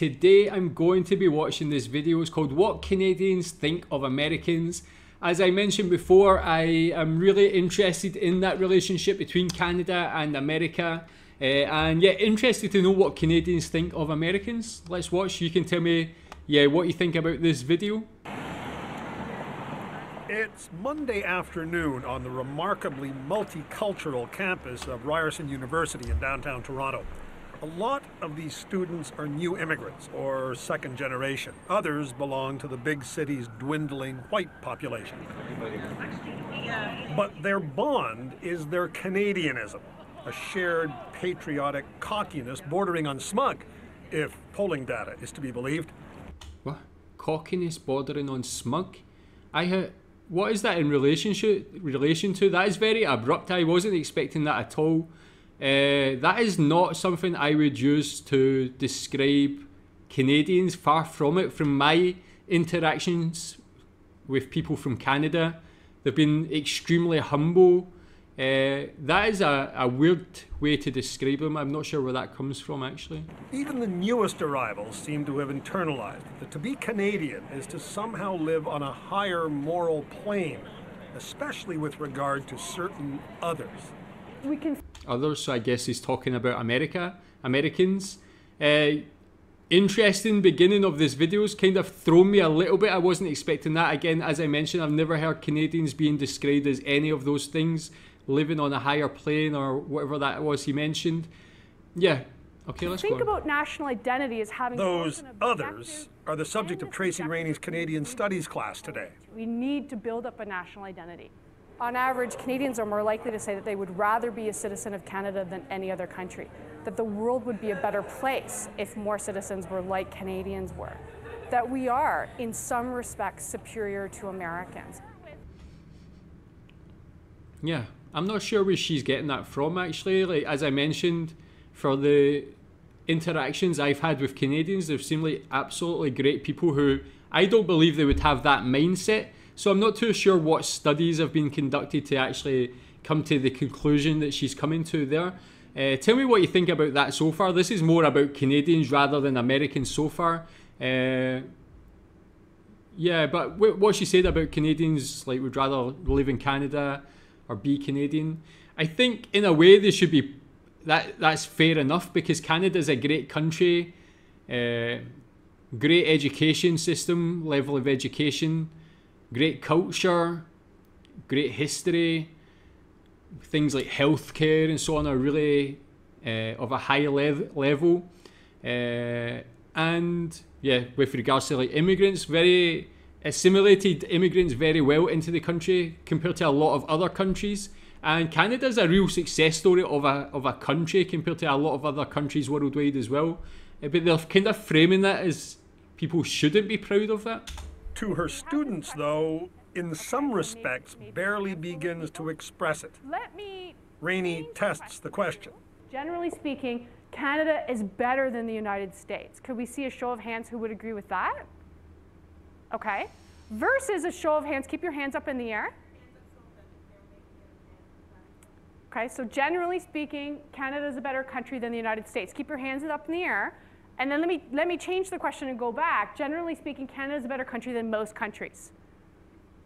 today I'm going to be watching this video. It's called What Canadians Think of Americans. As I mentioned before, I am really interested in that relationship between Canada and America. And yeah, interested to know what Canadians think of Americans. Let's watch. You can tell me, yeah, what you think about this video. It's Monday afternoon on the remarkably multicultural campus of Ryerson University in downtown Toronto. A lot of these students are new immigrants or second generation. Others belong to the big city's dwindling white population. But their bond is their Canadianism, a shared patriotic cockiness bordering on smug, if polling data is to be believed. What? Cockiness bordering on smug? What is that in relation to? That is very abrupt. I wasn't expecting that at all. That is not something I would use to describe Canadians. Far from it. From my interactions with people from Canada, they've been extremely humble. That is a weird way to describe them. I'm not sure where that comes from, actually. Even the newest arrivals seem to have internalized that to be Canadian is to somehow live on a higher moral plane, especially with regard to certain others. Others, so I guess he's talking about Americans. Interesting beginning of this video's kind of thrown me a little bit. I wasn't expecting that. Again, as I mentioned, I've never heard Canadians being described as any of those things, living on a higher plane or whatever that was he mentioned. Yeah, okay, let's go. Think about national identity as having those others are the subject of Tracy Rainey's Canadian Studies class today. We need to build up a national identity. On average, Canadians are more likely to say that they would rather be a citizen of Canada than any other country, that the world would be a better place if more citizens were like Canadians were, that we are, in some respects, superior to Americans. Yeah, I'm not sure where she's getting that from, actually. Like, as I mentioned, for the interactions I've had with Canadians, they've seemed like absolutely great people who I don't believe they would have that mindset. So I'm not too sure what studies have been conducted to actually come to the conclusion that she's coming to there. Tell me what you think about that so far. This is more about Canadians rather than Americans so far. Yeah, but what she said about Canadians, like, would rather live in Canada or be Canadian. I think in a way they should be, that's fair enough, because Canada's a great country, great education system, level of education, great culture, great history, things like healthcare and so on are really of a high level. And yeah, with regards to like immigrants, very assimilated immigrants very well into the country compared to a lot of other countries. And Canada's a real success story of a country compared to a lot of other countries worldwide as well. But they're kind of framing that as people shouldn't be proud of that. To her students, though, in some respects, barely begins to express it. Rainey tests the question. Generally speaking, Canada is better than the United States. Could we see a show of hands who would agree with that? Okay. Versus a show of hands, keep your hands up in the air. Okay, so generally speaking, Canada is a better country than the United States. Keep your hands up in the air. And then let me change the question and go back. Generally speaking, Canada is a better country than most countries.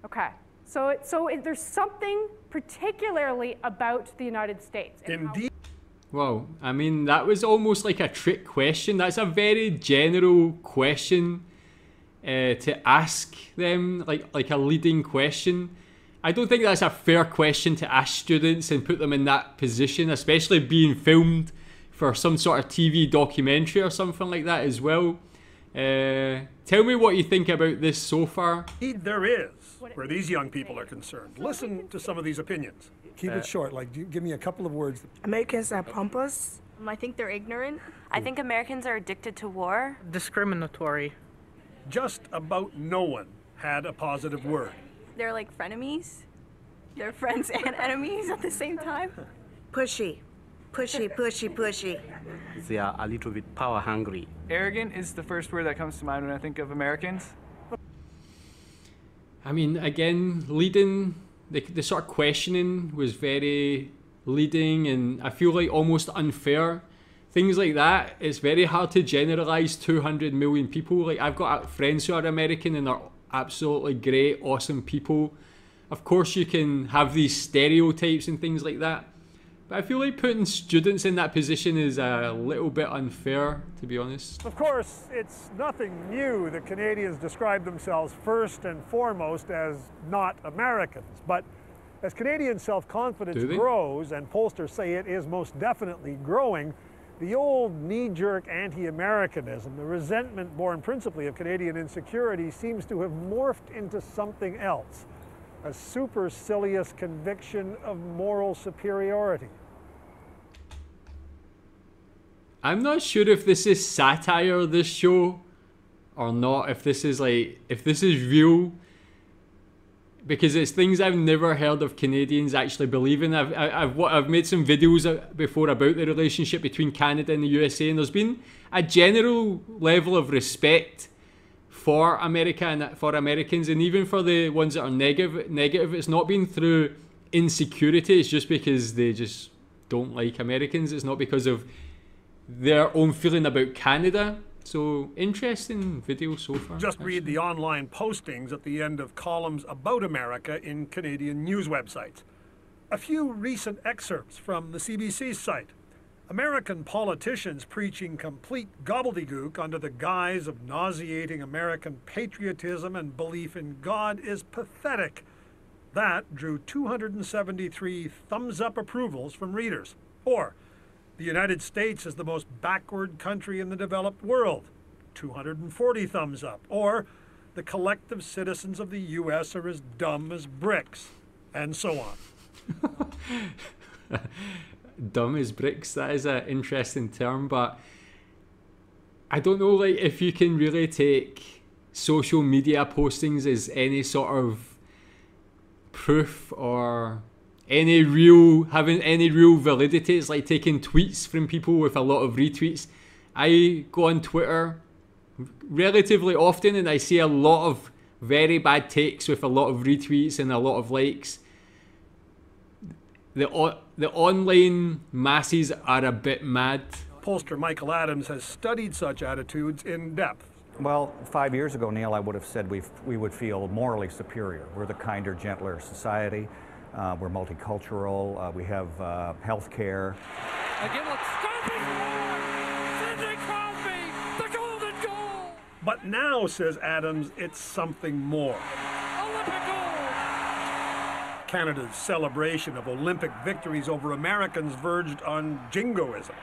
Okay, so there's something particularly about the United States. Indeed. Well, I mean, that was almost like a trick question. That's a very general question to ask them, like a leading question. I don't think that's a fair question to ask students and put them in that position, especially being filmed for some sort of TV documentary or something like that as well. Tell me what you think about this so far. Indeed there is, where these young people are concerned. Listen to some of these opinions. Keep it short, like give me a couple of words. Americans are pompous. I think they're ignorant. I think Americans are addicted to war. Discriminatory. Just about no one had a positive word. They're like frenemies. They're friends and enemies at the same time. Pushy. Pushy, pushy, pushy. They are a little bit power hungry. Arrogant is the first word that comes to mind when I think of Americans. I mean, again, leading, the sort of questioning was very leading and I feel like almost unfair things like that, it's very hard to generalize 200 million people. Like, I've got friends who are American and are absolutely great, awesome people. Of course, you can have these stereotypes and things like that. But I feel like putting students in that position is a little bit unfair, to be honest. Of course, it's nothing new that Canadians describe themselves first and foremost as not Americans. But as Canadian self-confidence grows, and pollsters say it is most definitely growing, the old knee-jerk anti-Americanism, the resentment born principally of Canadian insecurity, seems to have morphed into something else. A supercilious conviction of moral superiority. I'm not sure if this is satire, this show, or not, if this is real, because it's things I've never heard of Canadians actually believing. I've made some videos before about the relationship between Canada and the USA, and there's been a general level of respect for America and for Americans, and even for the ones that are negative, it's not been through insecurity. It's just because they just don't like Americans. It's not because of their own feeling about Canada. So, interesting video so far. Just read the online postings at the end of columns about America in Canadian news websites. A few recent excerpts from the CBC's site. American politicians preaching complete gobbledygook under the guise of nauseating American patriotism and belief in God is pathetic. That drew 273 thumbs-up approvals from readers. Or, the United States is the most backward country in the developed world. 240 thumbs up. Or, the collective citizens of the U.S. are as dumb as bricks. And so on. Dumb as bricks, that is an interesting term, but I don't know, like, if you can really take social media postings as any sort of proof or having any real validity. It's like taking tweets from people with a lot of retweets. I go on Twitter relatively often and I see a lot of very bad takes with a lot of retweets and a lot of likes. The online masses are a bit mad. Pollster Michael Adams has studied such attitudes in depth. Well, 5 years ago, Neil, I would have said we would feel morally superior. We're the kinder, gentler society. We're multicultural. We have health care. Again, let's stop it! Sidney Crosby, the golden goal! But now, says Adams, it's something more. Olympic gold! Canada's celebration of Olympic victories over Americans verged on jingoism.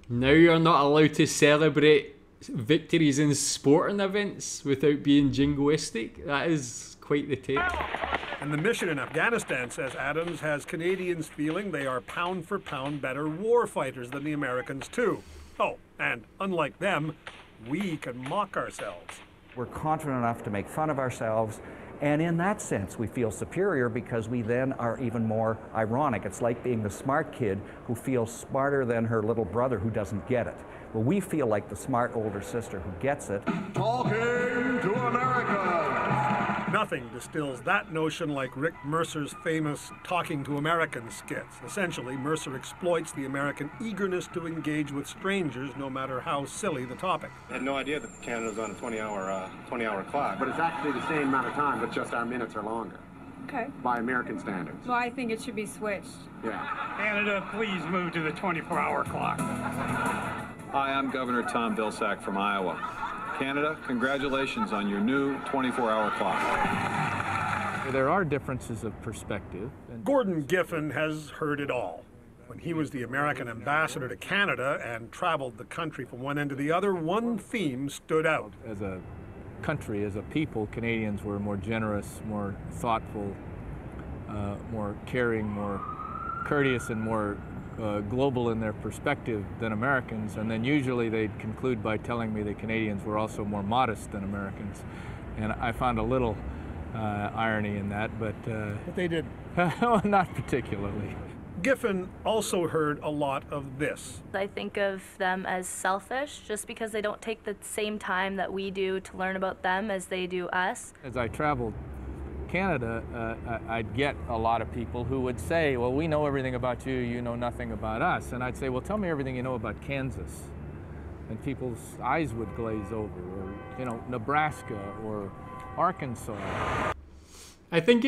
Now you're not allowed to celebrate victories in sporting events without being jingoistic. That is quite the take. And the mission in Afghanistan, says Adams, has Canadians feeling they are pound for pound better war fighters than the Americans too. Oh, and unlike them, we can mock ourselves. We're confident enough to make fun of ourselves, and in that sense we feel superior because we then are even more ironic. It's like being the smart kid who feels smarter than her little brother who doesn't get it. Well, we feel like the smart older sister who gets it. Talking to America! Nothing distills that notion like Rick Mercer's famous Talking to Americans skits. Essentially, Mercer exploits the American eagerness to engage with strangers, no matter how silly the topic. I had no idea that Canada's on a 20-hour clock. But it's actually the same amount of time, but just our minutes are longer. Okay. By American standards. Well, I think it should be switched. Yeah. Canada, please move to the 24-hour clock. Hi, I'm Governor Tom Vilsack from Iowa. Canada, congratulations on your new 24-hour clock. There are differences of perspective. Gordon Giffen has heard it all. When he was the American ambassador to Canada and traveled the country from one end to the other, one theme stood out. As a country, as a people, Canadians were more generous, more thoughtful, more caring, more courteous, and more global in their perspective than Americans, and then usually they'd conclude by telling me that Canadians were also more modest than Americans, and I found a little irony in that, but they did. Not particularly. Giffen also heard a lot of this. I think of them as selfish just because they don't take the same time that we do to learn about them as they do us. As I traveled Canada, I'd get a lot of people who would say, well, we know everything about you, you know nothing about us. And I'd say, well, tell me everything you know about Kansas. And people's eyes would glaze over, or, you know, Nebraska or Arkansas. I think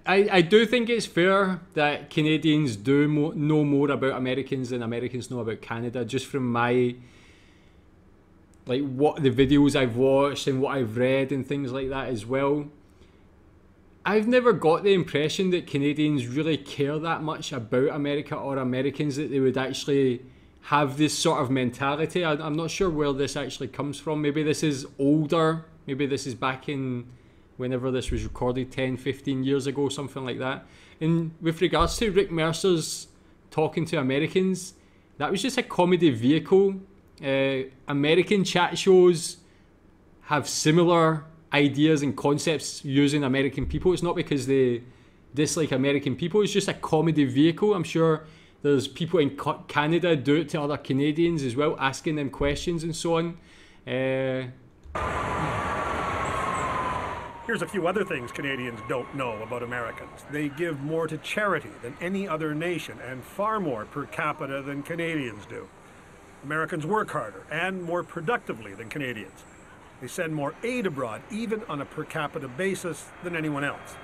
I do think it's fair that Canadians do know more about Americans than Americans know about Canada, just from my, like, what the videos I've watched and what I've read and things like that as well. I've never got the impression that Canadians really care that much about America or Americans, that they would actually have this sort of mentality. I'm not sure where this actually comes from. Maybe this is older. Maybe this is back in whenever this was recorded, 10, 15 years ago, something like that. And with regards to Rick Mercer's talking to Americans, that was just a comedy vehicle. American chat shows have similar ideas and concepts using American people. It's not because they dislike American people, it's just a comedy vehicle. I'm sure there's people in Canada do it to other Canadians as well, asking them questions and so on. Here's a few other things Canadians don't know about Americans. They give more to charity than any other nation, and far more per capita than Canadians do. Americans work harder and more productively than Canadians. They send more aid abroad, even on a per capita basis, than anyone else.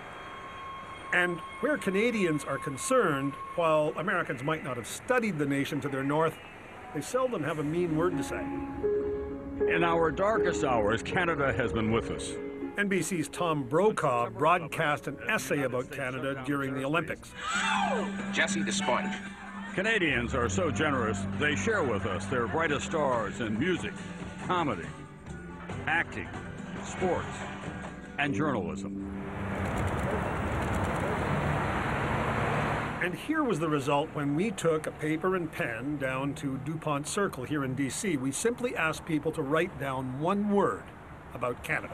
And where Canadians are concerned, while Americans might not have studied the nation to their north, they seldom have a mean word to say. In our darkest hours, Canada has been with us. NBC's Tom Brokaw broadcast an essay about Canada during the Olympics. Jesse the Sponge. Canadians are so generous, they share with us their brightest stars in music, comedy, acting, sports, and journalism. And here was the result when we took a paper and pen down to DuPont Circle here in DC. We simply asked people to write down one word about Canada.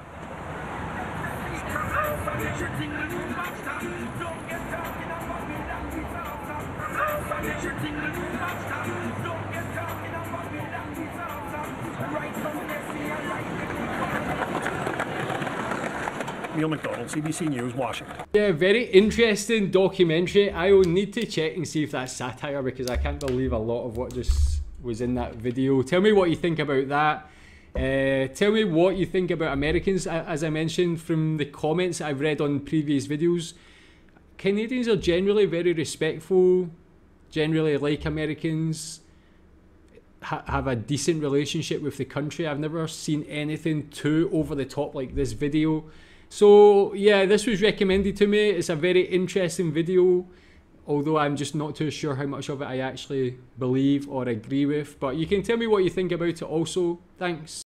Neil McDonald, CBC News, Washington. Yeah, very interesting documentary. I will need to check and see if that's satire, because I can't believe a lot of what just was in that video. Tell me what you think about that. Tell me what you think about Americans. As I mentioned from the comments I've read on previous videos, Canadians are generally very respectful, generally like Americans, have a decent relationship with the country. I've never seen anything too over the top like this video. So yeah, this was recommended to me. It's a very interesting video, although I'm just not too sure how much of it I actually believe or agree with. But you can tell me what you think about it also. Thanks.